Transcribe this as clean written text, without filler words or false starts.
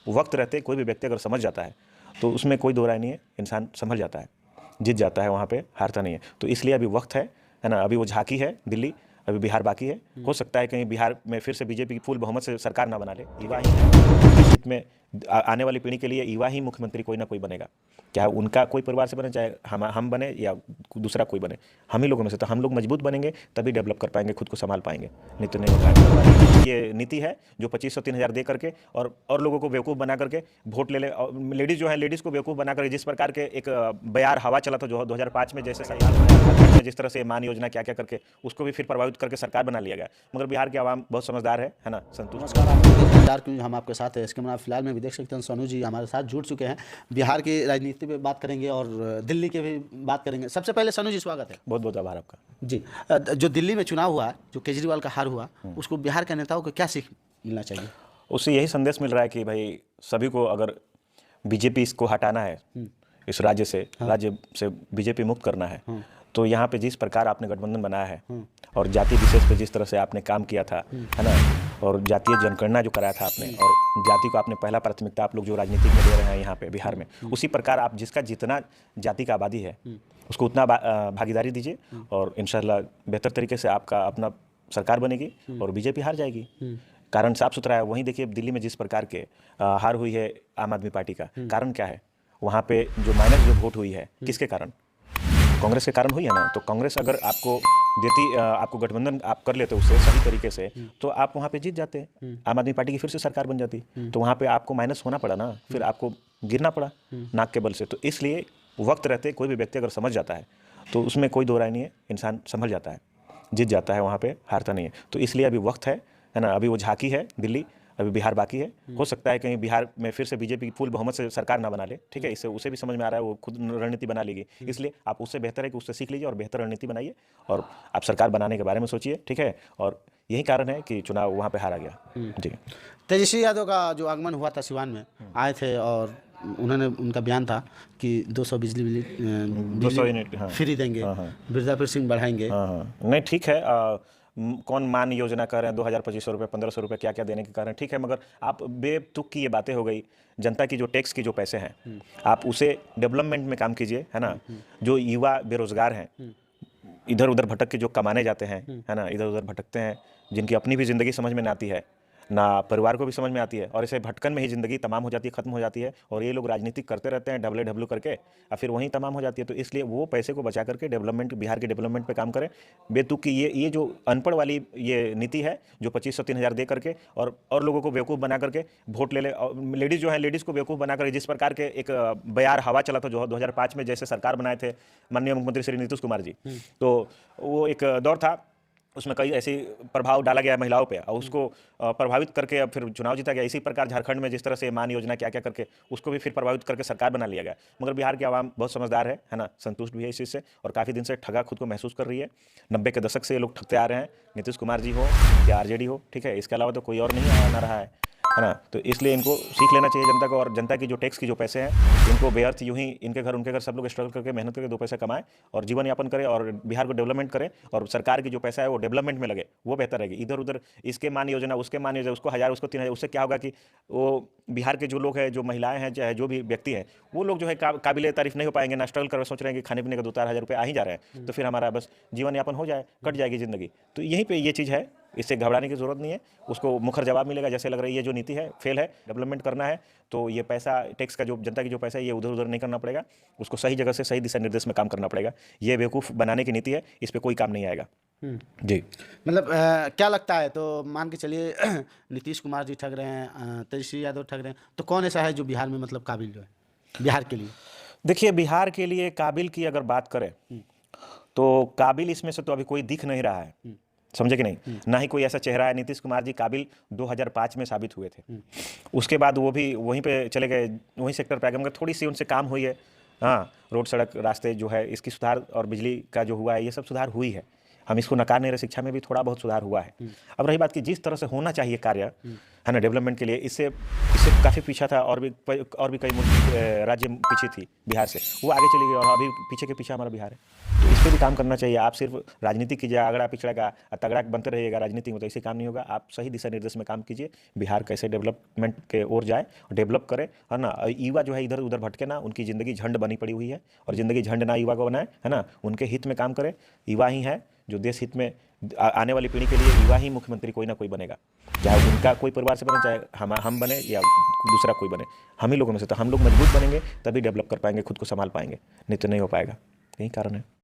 वक्त रहते कोई भी व्यक्ति अगर समझ जाता है तो उसमें कोई दो राय नहीं है, इंसान संभल जाता है, जीत जाता है, वहाँ पे हारता नहीं है। तो इसलिए अभी वक्त है ना। अभी वो झांकी है दिल्ली, अभी बिहार बाकी है। हो सकता है कहीं बिहार में फिर से बीजेपी की फुल बहुमत से सरकार ना बना ले। युवा ही है में आने वाली पीढ़ी के लिए युवा ही मुख्यमंत्री कोई ना कोई बनेगा, चाहे उनका कोई परिवार से बने, चाहे हम बने या दूसरा कोई बने, हम ही लोगों में से। तो हम लोग मजबूत बनेंगे तभी डेवलप कर पाएंगे, खुद को संभाल पाएंगे, नहीं तो नहीं हो पाएगा। ये नीति है जो 2500-3000 दे करके और लोगों को बेवकूफ़ बना करके वोट ले ले। लेडीज़ जो है, लेडीज़ को बेवकूफ़ बना करके जिस प्रकार के एक बयार हवा चला था जो 2005 में, जैसे सरकार जिस तरह से मान योजना क्या क्या करके उसको भी फिर प्रभावित करके सरकार बना लिया गया। मगर बिहार की आवाम बहुत समझदार है ना, संतुष्ट। नमस्कार, हम आपके साथ हैं। इसके बाद फिलहाल में भी देख सकते हैं सोनू जी हमारे साथ जुड़ चुके हैं। बिहार की राजनीति पे बात करेंगे और दिल्ली के भी बात करेंगे। सबसे पहले सोनू जी स्वागत है। बहुत बहुत आभार आपका जी। जो दिल्ली में चुनाव हुआ, जो केजरीवाल का हार हुआ, उसको बिहार के नेताओं को क्या सीख मिलना चाहिए? उससे यही संदेश मिल रहा है कि भाई सभी को अगर बीजेपी इसको हटाना है, इस राज्य से बीजेपी मुक्त करना है, तो यहाँ पे जिस प्रकार आपने गठबंधन बनाया है और जाति विशेष पे जिस तरह से आपने काम किया था, है ना, और जातीय जनगणना जो कराया था आपने, और जाति को आपने पहला प्राथमिकता आप लोग जो राजनीति में दे रहे हैं यहाँ पे बिहार में, उसी प्रकार आप जिसका जितना जाति का आबादी है उसको उतना भागीदारी दीजिए और इंशाल्लाह बेहतर तरीके से आपका अपना सरकार बनेगी और बीजेपी हार जाएगी। कारण साफ सुथरा है। वहीं देखिए दिल्ली में जिस प्रकार के हार हुई है आम आदमी पार्टी का, कारण क्या है? वहाँ पे जो माइनस जो वोट हुई है, किसके कारण? कांग्रेस के कारण हुई है ना। तो कांग्रेस अगर आपको देती, आपको गठबंधन आप कर लेते उससे सही तरीके से, तो आप वहाँ पे जीत जाते, आम आदमी पार्टी की फिर से सरकार बन जाती। तो वहाँ पे आपको माइनस होना पड़ा ना, फिर आपको गिरना पड़ा नाक के बल से। तो इसलिए वक्त रहते कोई भी व्यक्ति अगर समझ जाता है तो उसमें कोई दो राय नहीं है, इंसान संभल जाता है, जीत जाता है, वहाँ पे हारता नहीं है। तो इसलिए अभी वक्त है ना। अभी वो झांकी है दिल्ली, अभी बिहार बाकी है। हो सकता है कहीं बिहार में फिर से बीजेपी की फुल बहुमत से सरकार ना बना ले, ठीक है। इससे उसे भी समझ में आ रहा है, वो खुद रणनीति बना लेगी। इसलिए आप उससे बेहतर है कि उससे सीख लीजिए और बेहतर रणनीति बनाइए और आप सरकार बनाने के बारे में सोचिए, ठीक है। और यही कारण है कि चुनाव वहाँ पे हारा गया। जी। तेजस्वी यादव का जो आगमन हुआ था सिवान में, आए थे और उन्होंने, उनका बयान था कि 200 बिजली 200 यूनिट फ्री देंगे, मिर्जापुर सिंह बढ़ाएंगे। नहीं ठीक है, कौन मान योजना कर रहे हैं 2000-2500 रुपये 1500 रुपये क्या क्या देने के कारण, ठीक है। मगर आप बेतुक की ये बातें हो गई। जनता की जो टैक्स की जो पैसे हैं आप उसे डेवलपमेंट में काम कीजिए, है ना। जो युवा बेरोजगार हैं, इधर उधर भटक के जो कमाने जाते हैं, है ना, इधर उधर भटकते हैं, जिनकी अपनी भी ज़िंदगी समझ में नहीं आती है, ना परिवार को भी समझ में आती है, और इसे भटकन में ही ज़िंदगी तमाम हो जाती है, ख़त्म हो जाती है। और ये लोग राजनीति करते रहते हैं डब्ल्यू डब्ल्यू करके, और फिर वहीं तमाम हो जाती है। तो इसलिए वो पैसे को बचा करके डेवलपमेंट, बिहार के डेवलपमेंट पे काम करें। बेतुक की ये जो अनपढ़ वाली ये नीति है जो 2500-3000 दे करके और लोगों को बेवकूफ़ बना करके वोट ले ले। लेडीज़ जो है, लेडीज़ को बेवकूफ़ बना करके जिस प्रकार के एक बयार हवा चला था जो 2005 में, जैसे सरकार बनाए थे माननीय मुख्यमंत्री श्री नीतीश कुमार जी, तो वो एक दौर था, उसमें कई ऐसी प्रभाव डाला गया महिलाओं पे और उसको प्रभावित करके अब फिर चुनाव जीता गया। इसी प्रकार झारखंड में जिस तरह से मान योजना क्या क्या करके उसको भी फिर प्रभावित करके सरकार बना लिया गया। मगर बिहार की आवाम बहुत समझदार है ना, संतुष्ट भी है इस चीज़ से और काफ़ी दिन से ठगा खुद को महसूस कर रही है। 90 के दशक से ये लोग ठगते आ रहे हैं, नीतीश कुमार जी हो या आरजेडी हो, ठीक है। इसके अलावा तो कोई और नहीं आना रहा है ना। तो इसलिए इनको सीख लेना चाहिए जनता को, और जनता की जो टैक्स की जो पैसे हैं इनको बेअर्थ यूं ही इनके घर उनके घर सब लोग स्ट्रगल करके मेहनत करके 2 पैसे कमाएं और जीवन यापन करें और बिहार को डेवलपमेंट करें, और सरकार की जो पैसा है वो डेवलपमेंट में लगे, वो बेहतर रहेगी। इधर उधर इसके मान योजना उसके मान योजना, उसको 1000 उसको 3000, उससे क्या होगा कि वो बिहार के जो लोग हैं, जो महिलाएं हैं, चाहे जो भी व्यक्ति हैं, वो लोग जो है काबिल तारीफ नहीं हो पाएंगे ना, स्ट्रगल कर सोच रहे हैं कि खाने पीने का 2-4 हज़ार रुपये आ ही जा रहे हैं, तो फिर हमारा बस जीवन यापन हो जाए, कट जाएगी ज़िंदगी। तो यहीं पर ये चीज़ है, इससे घबराने की जरूरत नहीं है। उसको मुखर जवाब मिलेगा। जैसे लग रहा है ये जो नीति है फेल है, डेवलपमेंट करना है तो ये पैसा टैक्स का जो जनता की जो पैसा है ये उधर उधर नहीं करना पड़ेगा, उसको सही जगह से सही दिशा निर्देश में काम करना पड़ेगा। ये बेवकूफ़ बनाने की नीति है, इस पर कोई काम नहीं आएगा। जी। मतलब क्या लगता है, तो मान के चलिए नीतीश कुमार जी ठग रहे हैं, तेजस्वी यादव ठग रहे हैं, तो कौन ऐसा है जो बिहार में मतलब काबिल जो है बिहार के लिए? देखिए बिहार के लिए काबिल की अगर बात करें तो काबिल इसमें से तो अभी कोई दिख नहीं रहा है, समझे कि नहीं। ना ही कोई ऐसा चेहरा है। नीतीश कुमार जी काबिल 2005 में साबित हुए थे, उसके बाद वो भी वहीं पे चले गए, वहीं सेक्टर पे आ गए, मगर थोड़ी सी उनसे काम हुई है। हाँ, रोड सड़क रास्ते जो है इसकी सुधार और बिजली का जो हुआ है ये सब सुधार हुई है, हम इसको नकार नहीं रहे। शिक्षा में भी थोड़ा बहुत सुधार हुआ है। अब रही बात कि जिस तरह से होना चाहिए कार्य, है ना, डेवलपमेंट के लिए। इससे इससे काफ़ी पीछा था, और भी कई राज्य पीछे थी बिहार से, वो आगे चली गई और अभी पीछे के पीछे हमारा बिहार है। तो इस पर भी काम करना चाहिए। आप सिर्फ राजनीति कीजिए, अगड़ा पिछड़ा तगड़ा बनते रहिएगा राजनीति में, तो ऐसे काम नहीं होगा। आप सही दिशा निर्देश में काम कीजिए, बिहार कैसे डेवलपमेंट के ओर जाए, डेवलप करे, है ना। युवा जो है इधर उधर भटके ना, उनकी ज़िंदगी झंड बनी पड़ी हुई है, और ज़िंदगी झंड ना युवा को बनाए, है ना। उनके हित में काम करे। युवा ही है जो देश हित में आने वाली पीढ़ी के लिए युवा ही मुख्यमंत्री कोई ना कोई बनेगा, चाहे उनका कोई परिवार से बने, चाहे हम बने या दूसरा कोई बने। हम ही लोगों में से तो हम लोग मजबूत बनेंगे, तभी डेवलप कर पाएंगे, खुद को संभाल पाएंगे, नहीं तो नहीं हो पाएगा। यही कारण है।